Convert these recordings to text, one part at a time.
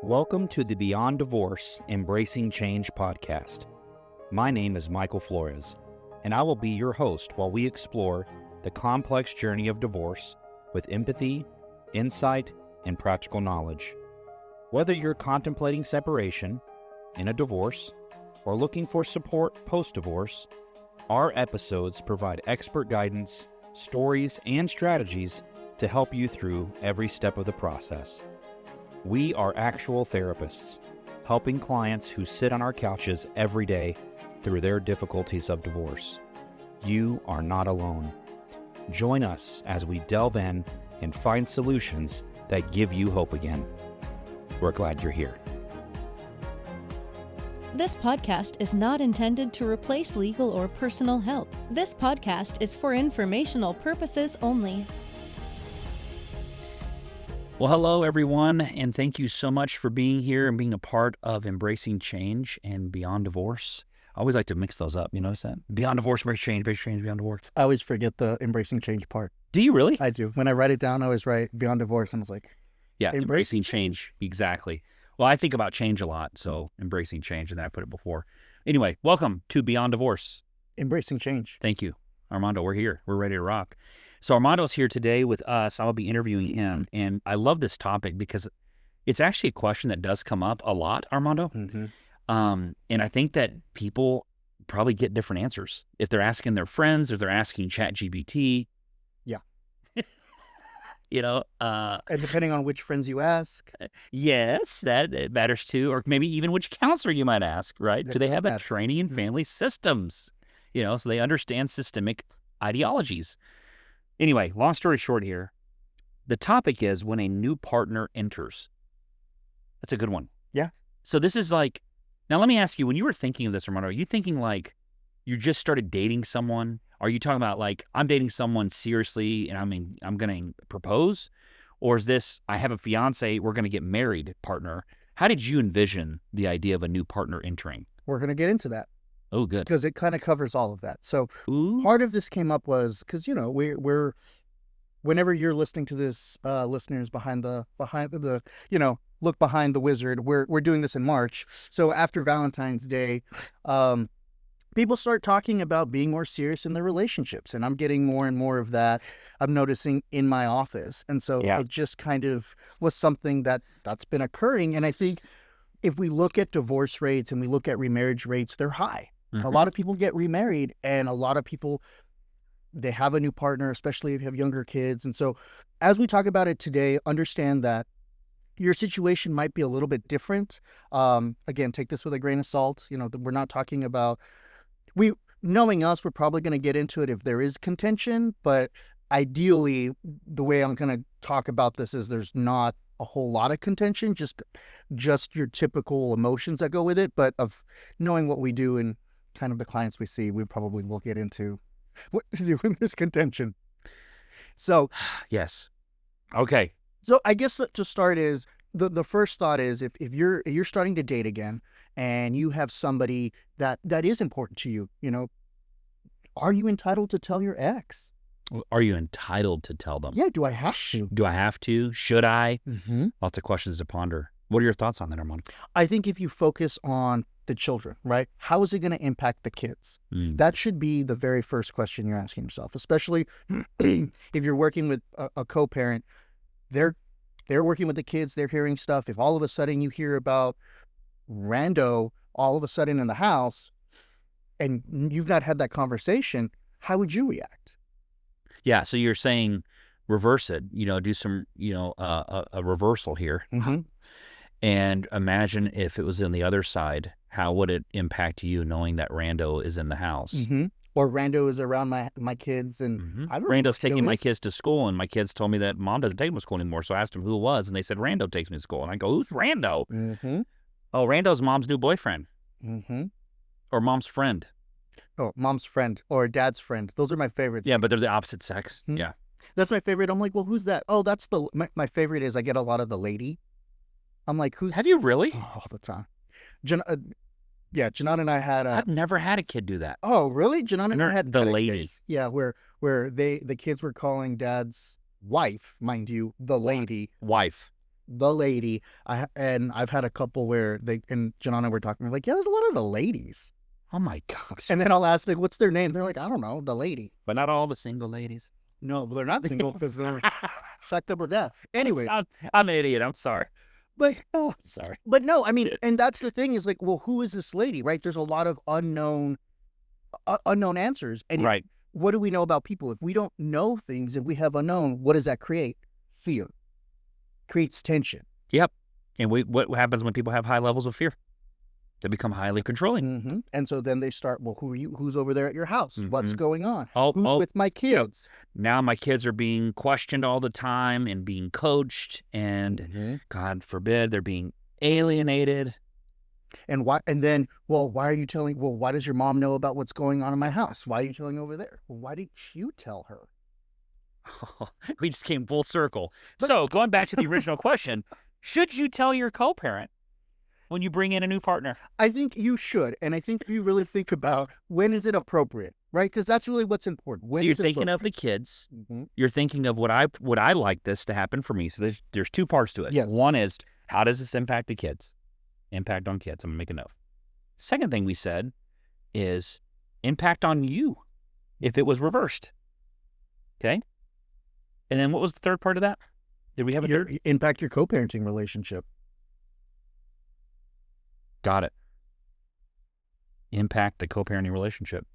Welcome to the Beyond Divorce, Embracing Change podcast. My name is Michael Flores, and I will be your host while we explore the complex journey of divorce with empathy, insight, and practical knowledge. Whether you're contemplating separation, in a divorce, or looking for support post-divorce, our episodes provide expert guidance, stories, and strategies to help you through every step of the process. We are actual therapists, helping clients who sit on our couches every day through their difficulties of divorce. You are not alone. Join us as we delve in and find solutions that give you hope again. We're glad you're here. This podcast is not intended to replace legal or personal help. This podcast is for informational purposes only. Well, hello, everyone, and thank you so much for being here and being a part of Embracing Change and Beyond Divorce. I always like to mix those up. You notice that? Beyond Divorce, Embracing Change, Beyond Divorce. I always forget the Embracing Change part. Do you really? I do. When I write it down, I always write Beyond Divorce, and I was like, yeah, Embracing Change. Exactly. Well, I think about change a lot, so Embracing Change, and then I put it before. Anyway, welcome to Beyond Divorce. Embracing Change. Thank you. Armando, we're here. We're ready to rock. So Armando's here today with us. I'll be interviewing him, and I love this topic because it's actually a question that does come up a lot, Armando. Mm-hmm. And I think that people probably get different answers. If they're asking their friends, if they're asking ChatGPT. Yeah. You know. And depending on which friends you ask. Yes, it matters too. Or maybe even which counselor you might ask, right? Do they have a training in family systems? You know, so they understand systemic ideologies. Anyway, long story short here, the topic is when a new partner enters. That's a good one. Yeah. So this is like, now let me ask you, when you were thinking of this, Armando, are you thinking like you just started dating someone? Are you talking about like, I'm dating someone seriously and I'm going to propose? Or is this, I have a fiance, we're going to get married partner? How did you envision the idea of a new partner entering? We're going to get into that. Oh, good. Because it kind of covers all of that. So part of this came up was because, you know, we're whenever you're listening to this, listeners behind the, you know, look behind the wizard, we're doing this in March. So after Valentine's Day, people start talking about being more serious in their relationships. And I'm getting more and more of that. I'm noticing in my office. And so it just kind of was something that's been occurring. And I think if we look at divorce rates and we look at remarriage rates, they're high. Mm-hmm. A lot of people get remarried, and a lot of people, they have a new partner, especially if you have younger kids. And so as we talk about it today, understand that your situation might be a little bit different. Again, take this with a grain of salt. You know, we're not talking about, knowing us, we're probably going to get into it if there is contention, but ideally, the way I'm going to talk about this is there's not a whole lot of contention, just your typical emotions that go with it. But of knowing what we do and kind of the clients we see, we probably will get into what to do when there's contention. So, yes. Okay. So I guess to start is the first thought is if you're starting to date again and you have somebody that is important to you, you know, are you entitled to tell your ex? Are you entitled to tell them? Yeah. Do I have to? Do I have to? Should I? Mm-hmm. Lots of questions to ponder. What are your thoughts on that, Armando? I think if you focus on the children, right? How is it going to impact the kids? That should be the very first question you're asking yourself, especially if you're working with a co-parent. They're working with the kids. They're hearing stuff. If all of a sudden you hear about rando all of a sudden in the house and you've not had that conversation, how would you react? Yeah. So you're saying reverse it, you know, do some, you know, a reversal here. Mm-hmm. And imagine if it was on the other side, how would it impact you knowing that rando is in the house? Mm-hmm. Or rando is around my kids, and I don't know. Rando's taking my kids to school, and my kids told me that mom doesn't take them to school anymore. So I asked them who it was, and they said Rando takes me to school. And I go, who's Rando? Mm-hmm. Oh, Rando's mom's new boyfriend. Mm-hmm. Or mom's friend. Oh, mom's friend or dad's friend. Those are my favorites. Yeah, but they're the opposite sex. Mm-hmm. Yeah. That's my favorite. I'm like, well, who's that? Oh, that's my favorite is I get a lot of the lady. I'm like, who's... Have you really? All the time. Yeah, Janan and I had I've never had a kid do that. Oh, really? Janan and I had the lady. Case. Yeah, where the kids were calling Dad's wife, mind you, the lady. Wife. The lady. I've had a couple where Janan and I were talking. We're like, yeah, there's a lot of the ladies. Oh my gosh. And then I'll ask, like, what's their name? They're like, I don't know, the lady. But not all the single ladies. No, but they're not single because they're sucked up with that. Anyways. I'm an idiot. I'm sorry. But sorry. But no, I mean, and that's the thing is like, well, who is this lady, right? There's a lot of unknown answers. And right. What do we know about people? If we don't know things, if we have unknown, what does that create? Fear. Creates tension. Yep. And what happens when people have high levels of fear? They become highly controlling. Mm-hmm. And so then they start, well, who are you? Who's over there at your house? Mm-hmm. What's going on? Who's with my kids? Now my kids are being questioned all the time and being coached, and God forbid they're being alienated. And why? And then, well, why are you telling? Well, why does your mom know about what's going on in my house? Why are you telling over there? Well, why didn't you tell her? We just came full circle. So going back to the original question, should you tell your co-parent when you bring in a new partner? I think you should. And I think you really think about when is it appropriate, right? Because that's really what's important. When so you're thinking of the kids. Mm-hmm. You're thinking of would I like this to happen for me? So there's two parts to it. Yes. One is, how does this impact the kids? Impact on kids. I'm going to make a note. Second thing we said is impact on you if it was reversed. Okay? And then what was the third part of that? Did we have a third? Impact your co-parenting relationship. Got it. Impact the co-parenting relationship.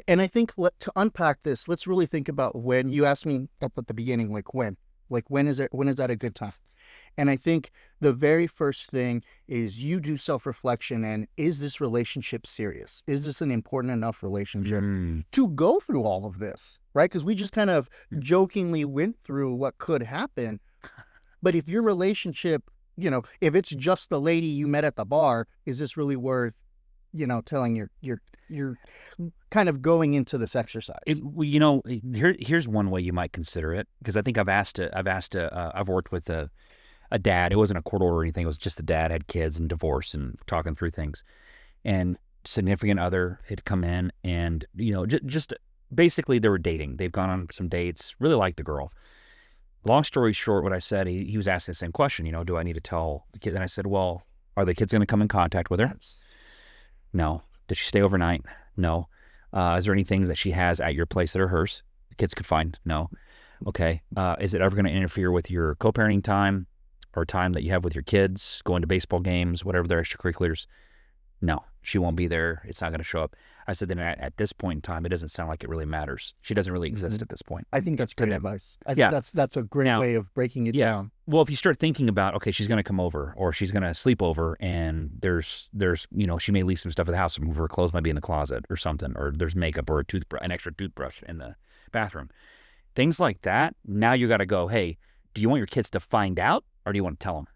And I think to unpack this, let's really think about when. You asked me up at the beginning, when is that a good time? And I think the very first thing is you do self-reflection and is this relationship serious? Is this an important enough relationship to go through all of this, right? Because we just kind of jokingly went through what could happen. But if your relationship, if it's just the lady you met at the bar, is this really worth, telling you're kind of going into this exercise? Here's one way you might consider it, because I think I've worked with a dad. It wasn't a court order or anything. It was just the dad had kids and divorce and talking through things. And significant other had come in and, just basically they were dating. They've gone on some dates, really liked the girl. Long story short, what I said, he was asking the same question, do I need to tell the kid? And I said, well, are the kids going to come in contact with her? Yes. No. Did she stay overnight? No. Is there any things that she has at your place that are hers? The kids could find? No. Okay. Is it ever going to interfere with your co-parenting time or time that you have with your kids, going to baseball games, whatever their extracurriculars? No, she won't be there. It's not going to show up. I said, then at this point in time, it doesn't sound like it really matters. She doesn't really exist at this point. I think that's great advice. I think that's a great way of breaking it down. Well, if you start thinking about, okay, she's going to come over or she's going to sleep over and there's she may leave some stuff at the house, some of her clothes might be in the closet or something, or there's makeup or an extra toothbrush in the bathroom. Things like that. Now you got to go, hey, do you want your kids to find out or do you want to tell them?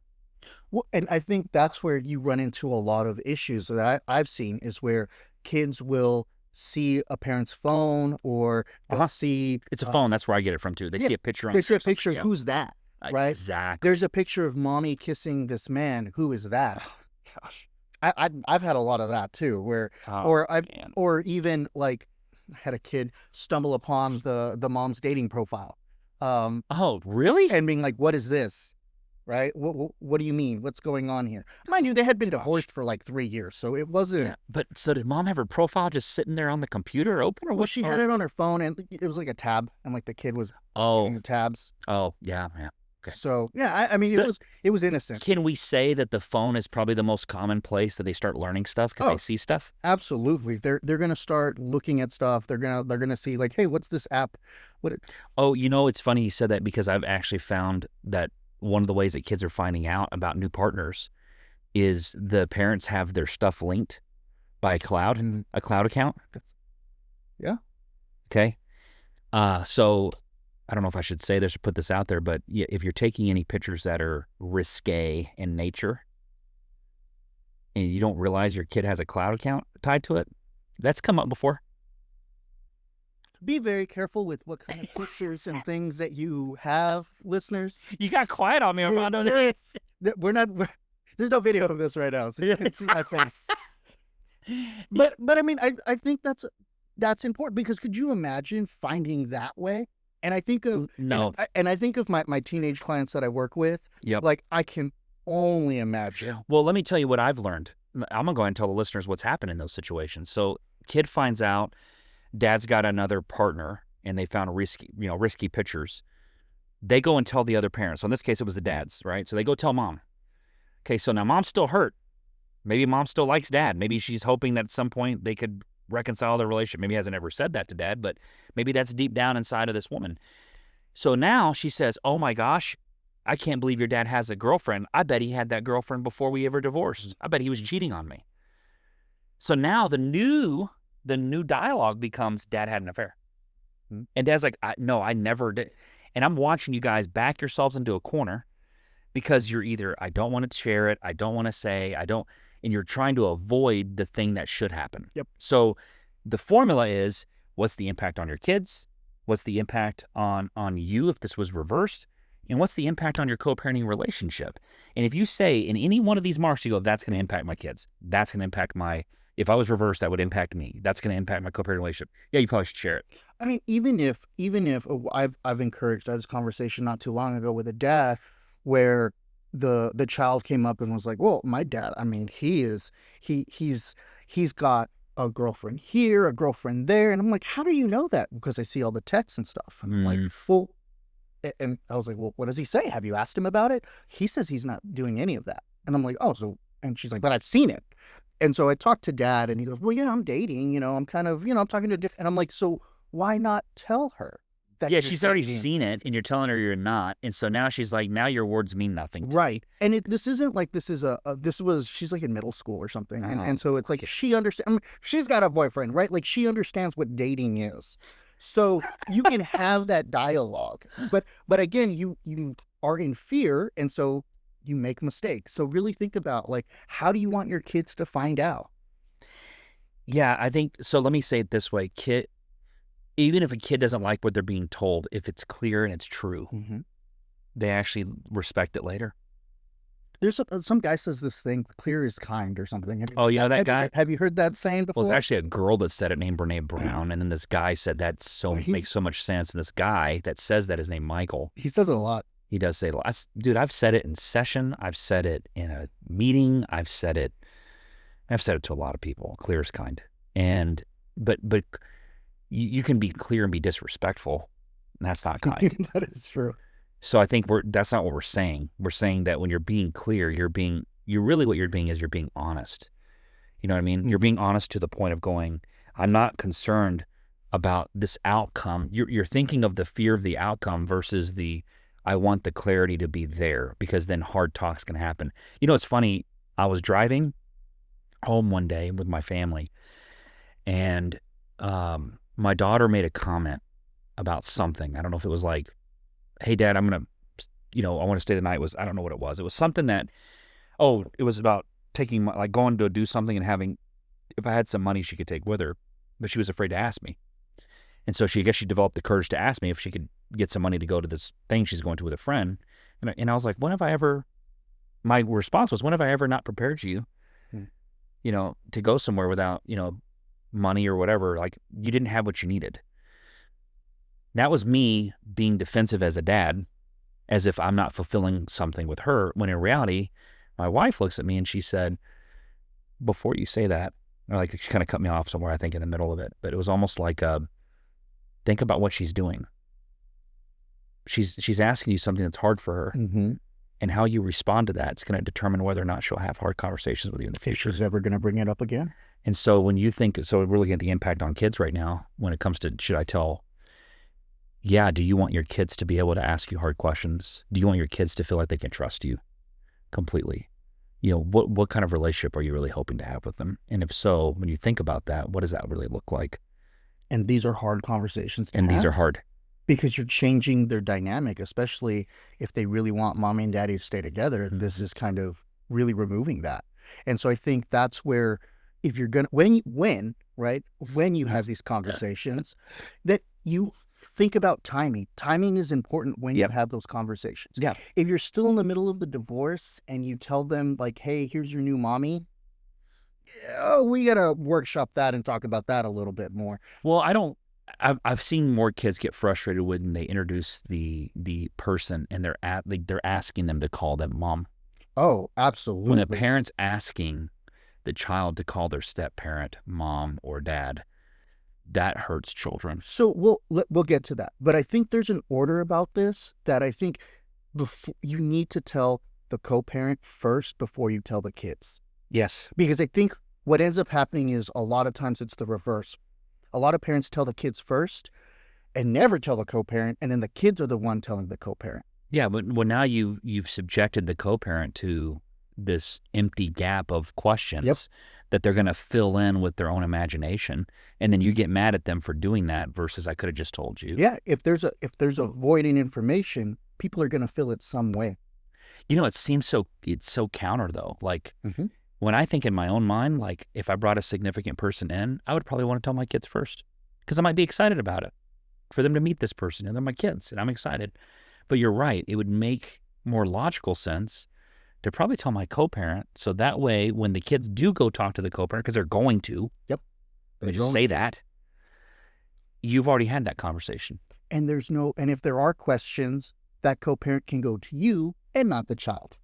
Well, and I think that's where you run into a lot of issues that I've seen is where kids will see a parent's phone or see... It's a phone. That's where I get it from, too. They see a picture on They see a picture. Who's that? Right? Exactly. There's a picture of mommy kissing this man. Who is that? Oh, gosh. I've had a lot of that, too, where... Or even, like, I had a kid stumble upon the mom's dating profile. Oh, really? And being like, what is this? Right? What do you mean? What's going on here? Mind you, they had been divorced for like 3 years, so it wasn't... Yeah, but so did mom have her profile just sitting there on the computer open? Or what? She had it on her phone, and it was like a tab, and like the kid was getting the tabs. Oh, yeah. Okay. So, yeah, I mean, it was innocent. Can we say that the phone is probably the most common place that they start learning stuff because they see stuff? Absolutely. They're going to start looking at stuff. They're going to see like, hey, what's this app? It's funny you said that because I've actually found that one of the ways that kids are finding out about new partners is the parents have their stuff linked by a cloud account. Yeah. Okay. So I don't know if I should say this or put this out there, but if you're taking any pictures that are risque in nature and you don't realize your kid has a cloud account tied to it, that's come up before. Be very careful with what kind of pictures and things that you have, listeners. You got quiet on me, Armando. There's no video of this right now, so you can see my face. But I mean, I think that's important, because could you imagine finding that way? And I think of No. and I think of my teenage clients that I work with. Yep. Like, I can only imagine. Well, let me tell you what I've learned. I'm gonna go ahead and tell the listeners what's happened in those situations. So, kid finds out dad's got another partner, and they found risky pictures. They go and tell the other parents. So in this case, it was the dads, right? So they go tell mom. Okay, so now mom's still hurt. Maybe mom still likes dad. Maybe she's hoping that at some point they could reconcile their relationship. Maybe hasn't ever said that to dad, but maybe that's deep down inside of this woman. So now she says, oh my gosh, I can't believe your dad has a girlfriend. I bet he had that girlfriend before we ever divorced. I bet he was cheating on me. So now the new dialogue becomes, dad had an affair. And dad's like, no, I never did. And I'm watching you guys back yourselves into a corner, because you're either, I don't want to share it, I don't want to say, and you're trying to avoid the thing that should happen. Yep. So the formula is, what's the impact on your kids? What's the impact on you if this was reversed? And what's the impact on your co-parenting relationship? And if you say in any one of these marks, you go, that's going to impact my kids. That's going to impact if I was reversed, that would impact me. That's going to impact my co-parenting relationship. Yeah, you probably should share it. I mean, even if I've encouraged this conversation not too long ago with a dad, where the child came up and was like, well, my dad, I mean, he's got a girlfriend here, a girlfriend there. And I'm like, how do you know that? Because I see all the texts and stuff. And I'm like, well, and I was like, well, what does he say? Have you asked him about it? He says he's not doing any of that. And I'm like, oh, so, and she's like, but I've seen it. And so I talked to dad, and he goes, well, yeah, I'm dating, I'm kind of, I'm talking to different, and I'm like, so why not tell her? Yeah, she's already seen it, and you're telling her you're not, and so now she's like, now your words mean nothing. Right, and this isn't like she's like in middle school or something, and so it's like she understands. I mean, she's got a boyfriend, right? Like, she understands what dating is, so you can have that dialogue. But again, you are in fear, and so you make mistakes. So really think about, like, how do you want your kids to find out? Yeah, I think so. Let me say it this way, even if a kid doesn't like what they're being told, if it's clear and it's true, they actually respect it later. There's some guy says this thing, clear is kind or something. Oh, you know that guy? Have you heard that saying before? Well, it's actually a girl that said it named Brene Brown, and then this guy said that makes so much sense. And this guy that says that is named Michael. He says it a lot. He does say it a lot. Dude, I've said it in session. I've said it in a meeting. I've said it to a lot of people. Clear is kind. But you can be clear and be disrespectful. And that's not kind. That is true. So I think that's not what we're saying. We're saying that when you're being clear, you're being honest. You know what I mean? You're being honest to the point of going, I'm not concerned about this outcome. You're thinking of the fear of the outcome versus I want the clarity to be there, because then hard talk's going to happen. It's funny. I was driving home one day with my family, and my daughter made a comment about something. I don't know if it was like, hey, Dad, I want to stay the night. I don't know what it was. It was something that, it was about going to do something and having, if I had some money she could take with her, but she was afraid to ask me. And so she developed the courage to ask me if she could get some money to go to this thing she's going to with a friend. And I was like, my response was, when have I ever not prepared you, to go somewhere without, money or whatever? Like, you didn't have what you needed. That was me being defensive as a dad, as if I'm not fulfilling something with her, when in reality, my wife looks at me and she said, before you say that, or like, she kind of cut me off somewhere, I think, in the middle of it, but it was almost like, think about what she's doing. She's asking you something that's hard for her, and how you respond to that, it's going to determine whether or not she'll have hard conversations with you in the future. If she's ever going to bring it up again. And so when you think, we're looking at the impact on kids right now when it comes to, should I tell? Yeah, do you want your kids to be able to ask you hard questions? Do you want your kids to feel like they can trust you completely? What kind of relationship are you really hoping to have with them? And if so, when you think about that, what does that really look like? And these are hard conversations to have. These are hard. Because you're changing their dynamic, especially if they really want mommy and daddy to stay together. This is kind of really removing that. And so I think that's where, if you're going to, when you have these conversations, that you think about timing. Timing is important when you have those conversations. Yeah. If you're still in the middle of the divorce and you tell them, like, hey, here's your new mommy, we got to workshop that and talk about that a little bit more. Well, I've seen more kids get frustrated when they introduce the person and they're asking them to call them mom. Oh, absolutely. When a parent's asking the child to call their step parent mom or dad, that hurts children. So we'll get to that. But I think there's an order about this that I think you need to tell the co-parent first before you tell the kids. Yes. Because I think what ends up happening is a lot of times it's the reverse. A lot of parents tell the kids first and never tell the co-parent, and then the kids are the one telling the co-parent. Yeah, but now you've subjected the co-parent to this empty gap of questions that they're going to fill in with their own imagination, and then you get mad at them for doing that versus I could have just told you. Yeah, if there's a void in information, people are going to fill it some way. You know, it's so counter though. Like when I think in my own mind, like if I brought a significant person in, I would probably want to tell my kids first because I might be excited about it for them to meet this person, and they're my kids, and I'm excited. But you're right. It would make more logical sense to probably tell my co-parent, so that way when the kids do go talk to the co-parent, because they're going to, they just say that, you've already had that conversation. And if there are questions, that co-parent can go to you and not the child.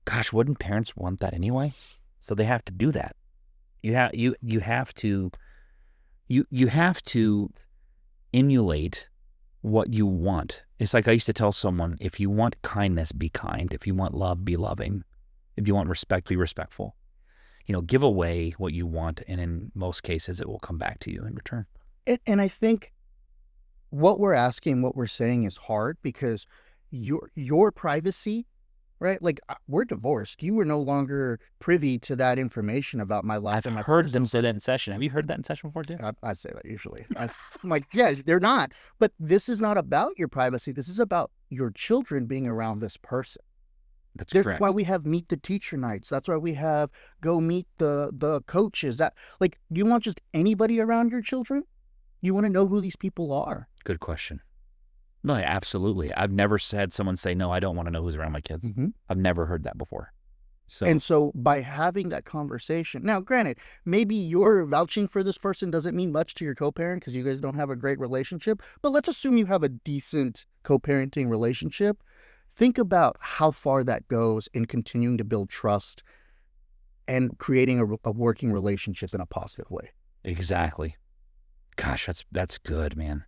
Gosh, wouldn't parents want that anyway? So they have to do that. You have to emulate what you want. It's like I used to tell someone, if you want kindness, be kind. If you want love, be loving. If you want respect, be respectful. Give away what you want, and in most cases, it will come back to you in return. And I think what we're asking, what we're saying is hard because your privacy, right? Like, we're divorced. You were no longer privy to that information about my life. I've heard them say that in session. Have you heard that in session before too? I say that usually. I'm like, yeah, they're not. But this is not about your privacy. This is about your children being around this person. That's correct. That's why we have meet the teacher nights. That's why we have go meet the coaches. Do you want just anybody around your children? You want to know who these people are. Good question. No, absolutely. I've never had someone say, no, I don't want to know who's around my kids. I've never heard that before. So by having that conversation, now granted, maybe your vouching for this person doesn't mean much to your co-parent because you guys don't have a great relationship, but let's assume you have a decent co-parenting relationship. Think about how far that goes in continuing to build trust and creating a working relationship in a positive way. Exactly. Gosh, that's good, man.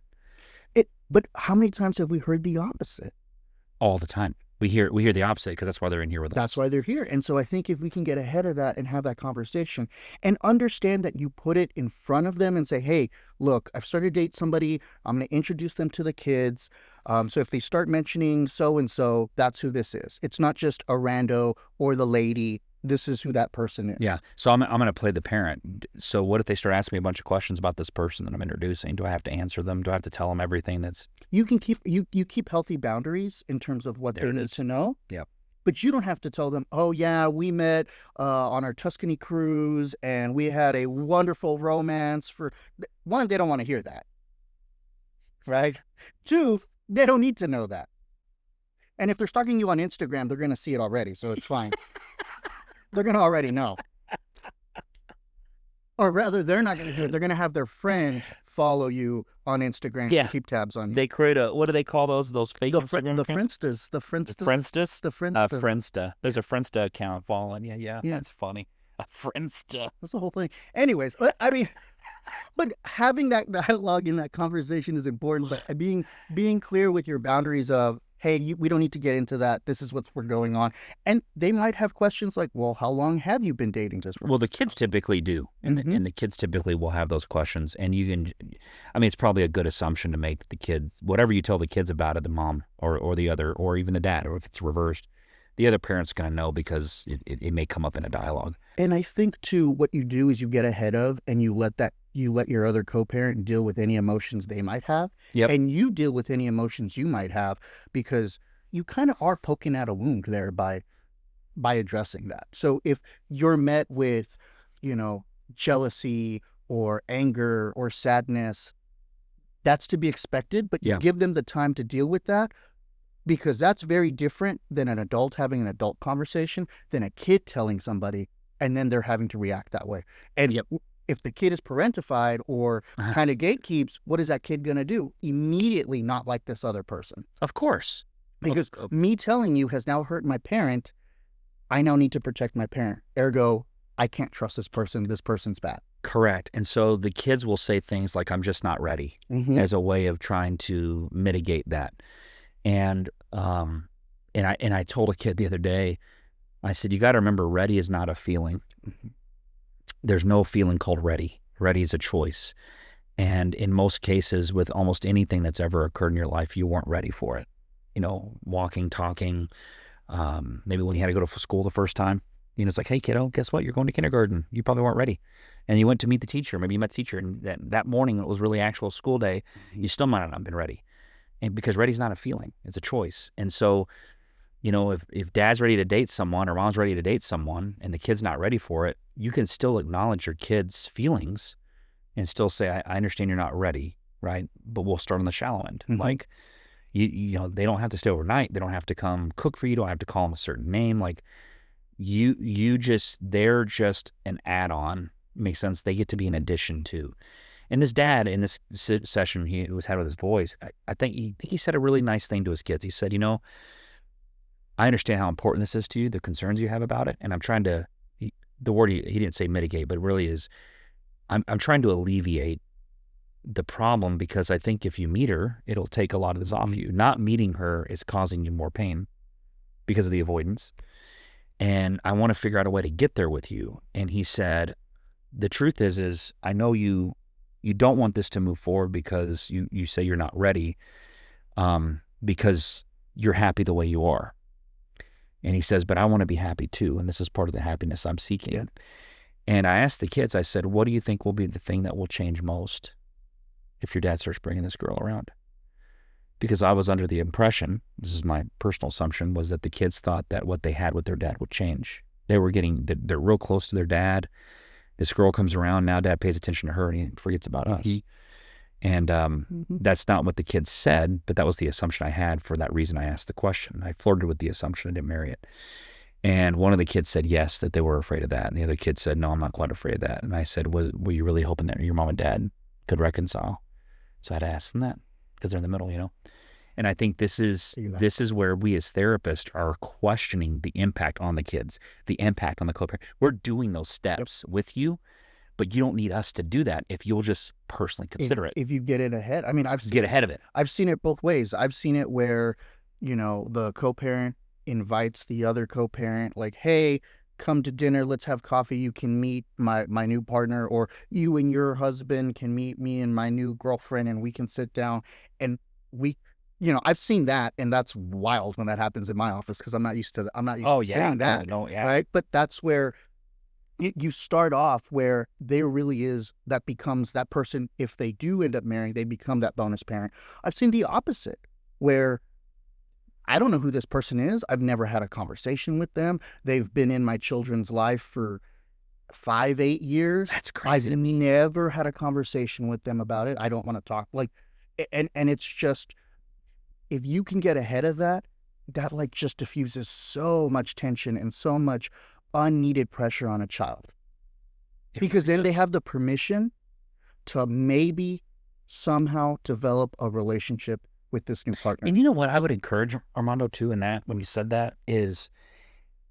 But how many times have we heard the opposite? All the time. We hear the opposite because that's why they're in here with us. That's why they're here. And so I think if we can get ahead of that and have that conversation and understand that you put it in front of them and say, hey, look, I've started to date somebody. I'm going to introduce them to the kids. So if they start mentioning so-and-so, that's who this is. It's not just a rando or the lady. This is who that person is. Yeah. So I'm going to play the parent. So what if they start asking me a bunch of questions about this person that I'm introducing? Do I have to answer them? Do I have to tell them everything that's... You can keep you keep healthy boundaries in terms of what they need to know. Yep. But you don't have to tell them, oh, yeah, we met on our Tuscany cruise and we had a wonderful romance. One, they don't want to hear that. Right? Two, they don't need to know that. And if they're stalking you on Instagram, they're going to see it already. So it's fine. They're going to already know. Or rather, they're not going to do it. They're going to have their friend follow you on Instagram and keep tabs on you. They create what do they call those fake Instagram accounts? The Frienstas. Friendsta. There's a Friendsta account following. Yeah. That's funny. A Friendsta. That's the whole thing. Anyways, I mean, but having that dialogue in that conversation is important. But being clear with your boundaries of, hey, we don't need to get into that. This is what's going on. And they might have questions like, well, how long have you been dating this person? Well, the kids typically do. And the kids typically will have those questions. And it's probably a good assumption to make the kids, whatever you tell the kids about it, the mom or the other, or even the dad, or if it's reversed, the other parent's going to know because it may come up in a dialogue. And I think, too, what you do is you get ahead of and you let your other co-parent deal with any emotions they might have. Yep. And you deal with any emotions you might have because you kind of are poking at a wound there by addressing that. So if you're met with, jealousy or anger or sadness, that's to be expected, but you give them the time to deal with that because that's very different than an adult having an adult conversation than a kid telling somebody, and then they're having to react that way. And if the kid is parentified or kind of gatekeeps, what is that kid going to do? Immediately not like this other person. Of course. Because me telling you has now hurt my parent. I now need to protect my parent. Ergo, I can't trust this person. This person's bad. Correct. And so the kids will say things like, I'm just not ready, as a way of trying to mitigate that. And I told a kid the other day, I said, you got to remember, ready is not a feeling. There's no feeling called ready. Ready is a choice. And in most cases, with almost anything that's ever occurred in your life, you weren't ready for it. You know, walking, talking, maybe when you had to go to school the first time, you know, it's like, hey, kiddo, guess what? You're going to kindergarten. You probably weren't ready. And you went to meet the teacher. Maybe you met the teacher, and that morning it was really actual school day. You still might not have been ready. And because ready's not a feeling, it's a choice. And so, you know, if dad's ready to date someone or mom's ready to date someone and the kid's not ready for it, you can still acknowledge your kid's feelings and still say, I understand you're not ready, right? But we'll start on the shallow end. Like, you know, they don't have to stay overnight. They don't have to come cook for you. You don't have to call them a certain name. Like, they're just an add-on. Makes sense. They get to be an addition to. And this dad, in this session he was had with his boys, I think he said a really nice thing to his kids. He said, you know, I understand how important this is to you, the concerns you have about it, and I'm trying to, the word he didn't say mitigate, but it really is, I'm trying to alleviate the problem, because I think if you meet her, it'll take a lot of this off you. Not meeting her is causing you more pain because of the avoidance. And I want to figure out a way to get there with you. And he said, the truth is I know you don't want this to move forward because you say you're not ready, because you're happy the way you are. And he says, but I want to be happy too. And this is part of the happiness I'm seeking. Yeah. And I asked the kids, I said, what do you think will be the thing that will change most if your dad starts bringing this girl around? Because I was under the impression, this is my personal assumption, was that the kids thought that what they had with their dad would change. They're real close to their dad. This girl comes around, now dad pays attention to her and he forgets about us. And that's not what the kids said, but that was the assumption I had. For that reason, I asked the question. I flirted with the assumption. I didn't marry it. And one of the kids said yes, that they were afraid of that. And the other kid said, no, I'm not quite afraid of that. And I said, were you really hoping that your mom and dad could reconcile? So I had to ask them that, because they're in the middle, you know. And I think this is where we as therapists are questioning the impact on the kids, the impact on the co-parent. We're doing those steps with you, but you don't need us to do that if you'll just personally consider it. If you get it ahead. I mean, get ahead of it. I've seen it both ways. I've seen it where, you know, the co-parent invites the other co-parent, like, hey, come to dinner, let's have coffee, you can meet my new partner, or you and your husband can meet me and my new girlfriend, and we can sit down and we, you know, I've seen that, and that's wild when that happens in my office, because I'm not used to saying that, right? But that's where you start off, where there really is, that becomes that person. If they do end up marrying, they become that bonus parent. I've seen the opposite, where I don't know who this person is. I've never had a conversation with them. They've been in my children's life for 5-8 years. That's crazy. I've never had a conversation with them about it. I don't want to talk, like, and it's just, if you can get ahead of that, that like just diffuses so much tension and so much unneeded pressure on a child. Because then they have the permission to maybe somehow develop a relationship with this new partner. And you know what I would encourage, Armando, too, in that, when you said that, is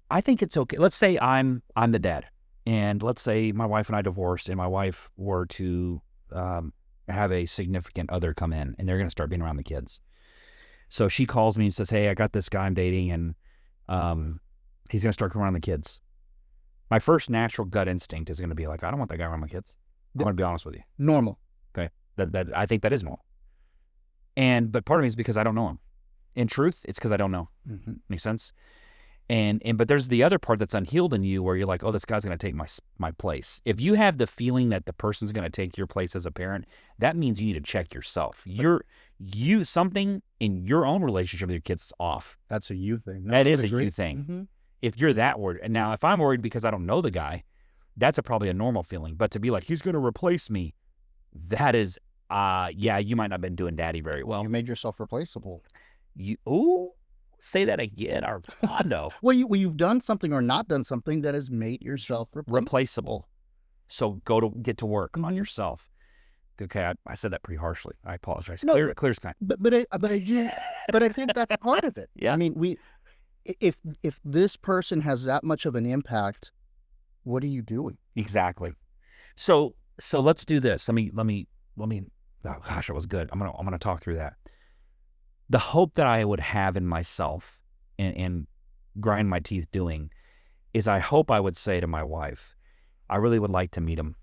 I think it's okay. Let's say I'm the dad, and let's say my wife and I divorced, and my wife were to have a significant other come in, and they're going to start being around the kids. So she calls me and says, hey, I got this guy I'm dating, and he's going to start coming around the kids. My first natural gut instinct is going to be like, I don't want that guy around my kids. I'm going to be honest with you. Normal. Okay. That I think that is normal. But part of me is because I don't know him. In truth, it's because I don't know. Mm-hmm. Makes sense? But there's the other part that's unhealed in you, where you're like, oh, this guy's going to take my place. If you have the feeling that the person's going to take your place as a parent, that means you need to check yourself. Something in your own relationship with your kids is off. That's a you thing. That is a you thing. Mm-hmm. If you're that worried. And now, if I'm worried because I don't know the guy, that's probably a normal feeling. But to be like, he's going to replace me, that is, you might not have been doing daddy very well. You made yourself replaceable. Ooh. Say that again, Armando. Well, you've done something or not done something that has made yourself replaceable. So get to work on yourself. Okay, I said that pretty harshly. I apologize. No, Clear as kind. But I think that's part of it. Yeah. I mean, if this person has that much of an impact, what are you doing? Exactly. So let's do this. Let me. Oh gosh, it was good. I'm gonna talk through that. The hope that I would have in myself and grind my teeth doing is I hope I would say to my wife, I really would like to meet him.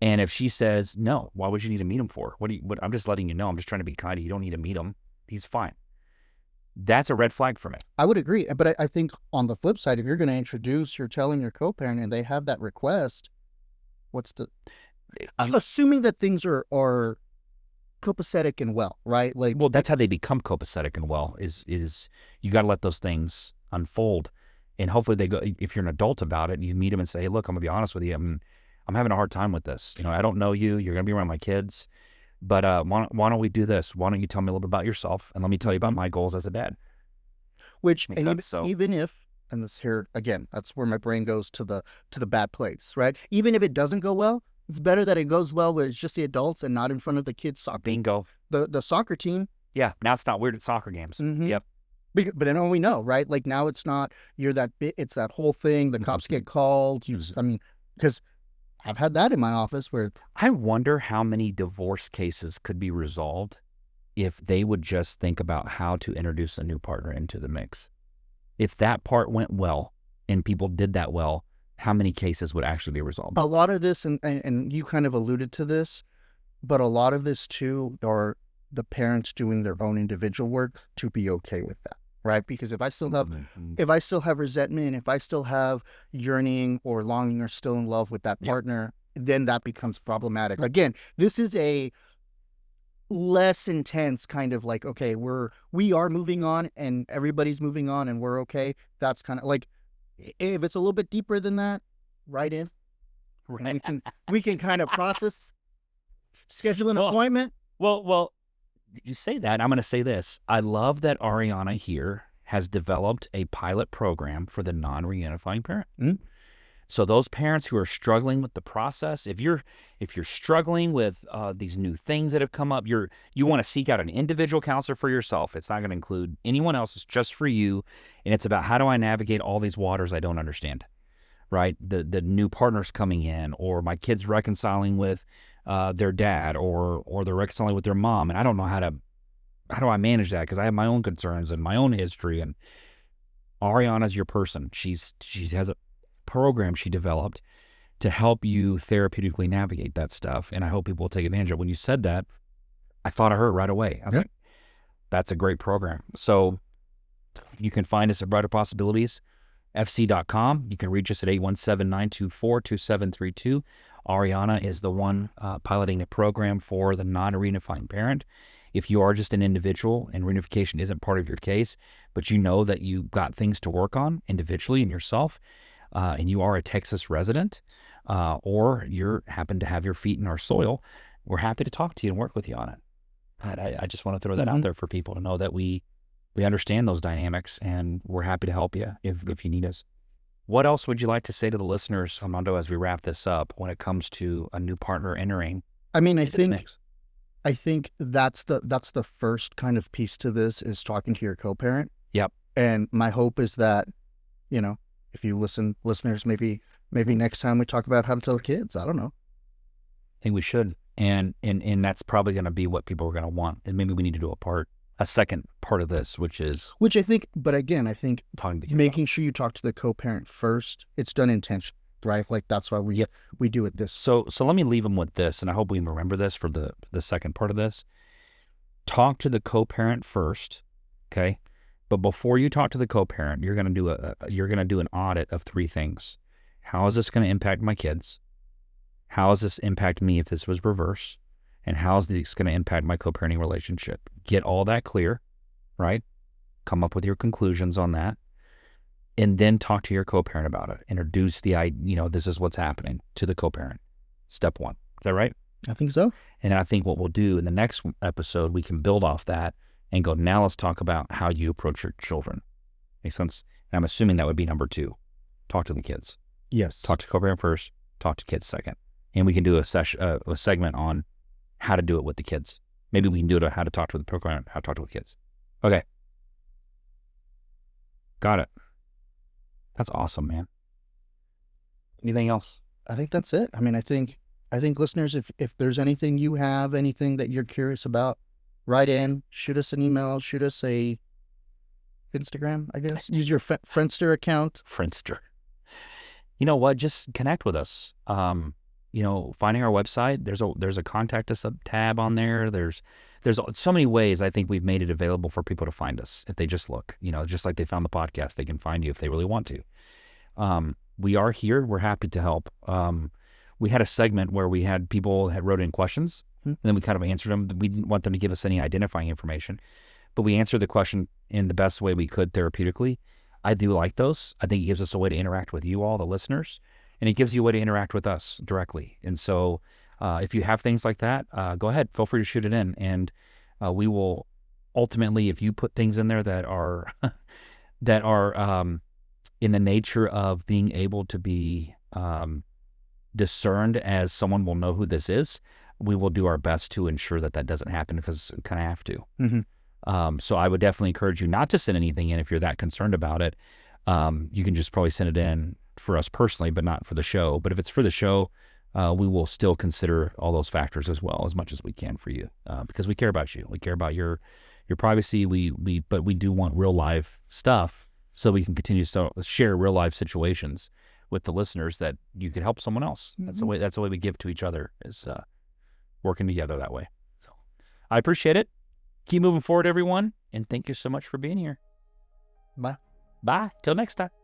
And if she says, no, why would you need to meet him for? I'm just letting you know. I'm just trying to be kind. You don't need to meet him. He's fine. That's a red flag for me. I would agree. But I think on the flip side, if you're going to introduce, you're telling your co-parent and they have that request, I'm assuming that things are copacetic and well, right? Like, well, that's how they become copacetic and well is you got to let those things unfold. And hopefully they go, if you're an adult about it, you meet them and say, hey, look, I'm gonna be honest with you. I'm having a hard time with this. I don't know you. You're going to be around my kids. But why don't we do this? Why don't you tell me a little bit about yourself? And let me tell you about my goals as a dad. Even if, and this here, again, that's where my brain goes to the bad place, right? Even if it doesn't go well, it's better that it goes well where it's just the adults and not in front of the kids' soccer. Bingo. The soccer team. Yeah, now it's not weird at soccer games. Mm-hmm. Yep. But then we know, right? Like now it's not, it's that whole thing. The cops get called. Because I've had that in my office where... I wonder how many divorce cases could be resolved if they would just think about how to introduce a new partner into the mix. If that part went well and people did that well, how many cases would actually be resolved? A lot of this, and you kind of alluded to this, but a lot of this too are the parents doing their own individual work to be okay with that. Right, because if I still have resentment, if I still have yearning or longing or still in love with that partner, then that becomes problematic. Again, this is a less intense kind of like, okay, we are moving on and everybody's moving on and we're okay. That's kind of like, if it's a little bit deeper than that, write in. Right. We can kind of process, schedule an appointment. Well. You say that, I'm going to say this. I love that Ariana here has developed a pilot program for the non-reunifying parent. Mm-hmm. So those parents who are struggling with the process, if you're struggling with these new things that have come up, you want to seek out an individual counselor for yourself. It's not going to include anyone else. It's just for you. And it's about how do I navigate all these waters I don't understand, right? The new partners coming in, or my kids reconciling with their dad, or they're reconciling with their mom, and I don't know how do I manage that because I have my own concerns and my own history. And Ariana's your person. She has a program she developed to help you therapeutically navigate that stuff, and I hope people will take advantage of it. When you said that, I thought of her right away. I was like, that's a great program. So you can find us at Brighter Possibilities, fc.com. You can reach us at 817-924-2732. Ariana is the one piloting a program for the non-reunifying parent. If you are just an individual and reunification isn't part of your case, but you know that you've got things to work on individually in yourself, and you are a Texas resident, or you happen to have your feet in our soil, we're happy to talk to you and work with you on it. And I just want to throw that out there for people to know that we understand those dynamics, and we're happy to help you if you need us. What else would you like to say to the listeners, Armando, as we wrap this up when it comes to a new partner entering? I think that's the first kind of piece to this is talking to your co-parent. Yep. And my hope is that, if you listeners, maybe next time we talk about how to tell the kids. I don't know. I think we should. And that's probably going to be what people are going to want. And maybe we need to do a second part of this, which I think, but again, I think making sure you talk to the co-parent first. It's done intentionally, right? Like that's why we do it this. So let me leave them with this, and I hope we remember this for the second part of this. Talk to the co-parent first, okay? But before you talk to the co-parent, you're going to do an audit of three things. How is this going to impact my kids? How does this impact me if this was reverse? And how is this going to impact my co-parenting relationship? Get all that clear, right? Come up with your conclusions on that. And then talk to your co-parent about it. Introduce this is what's happening to the co-parent. Step one. Is that right? I think so. And I think what we'll do in the next episode, we can build off that and go, now let's talk about how you approach your children. Make sense? And I'm assuming that would be number 2. Talk to the kids. Yes. Talk to co-parent first, talk to kids second. And we can do a segment on how to do it with the kids. Maybe we can do it on how to talk to the co-parent, how to talk to the kids. Okay. Got it. That's awesome, man. Anything else? I think that's it. I mean, I think listeners, if there's anything you have, anything that you're curious about, write in, shoot us an email, shoot us a Instagram, I guess. Use your Friendster account. Friendster. You know what? Just connect with us. Finding our website, there's a contact us tab on there. There's so many ways I think we've made it available for people to find us if they just look. Just like they found the podcast, they can find you if they really want to. We are here. We're happy to help. We had a segment where we had people that wrote in questions, and then we kind of answered them. We didn't want them to give us any identifying information, but we answered the question in the best way we could therapeutically. I do like those. I think it gives us a way to interact with you all, the listeners, and it gives you a way to interact with us directly. And so if you have things like that, go ahead. Feel free to shoot it in. And we will ultimately, if you put things in there that are in the nature of being able to be discerned as someone will know who this is, we will do our best to ensure that doesn't happen because we kind of have to. Mm-hmm. So I would definitely encourage you not to send anything in if you're that concerned about it. You can just probably send it in for us personally, but not for the show. But if it's for the show, we will still consider all those factors as well, as much as we can for you, because we care about you. We care about your privacy. But we do want real live stuff so we can continue to share real life situations with the listeners that you could help someone else. Mm-hmm. That's the way we give to each other, is working together that way. So I appreciate it. Keep moving forward, everyone. And thank you so much for being here. Bye. Bye. Till next time.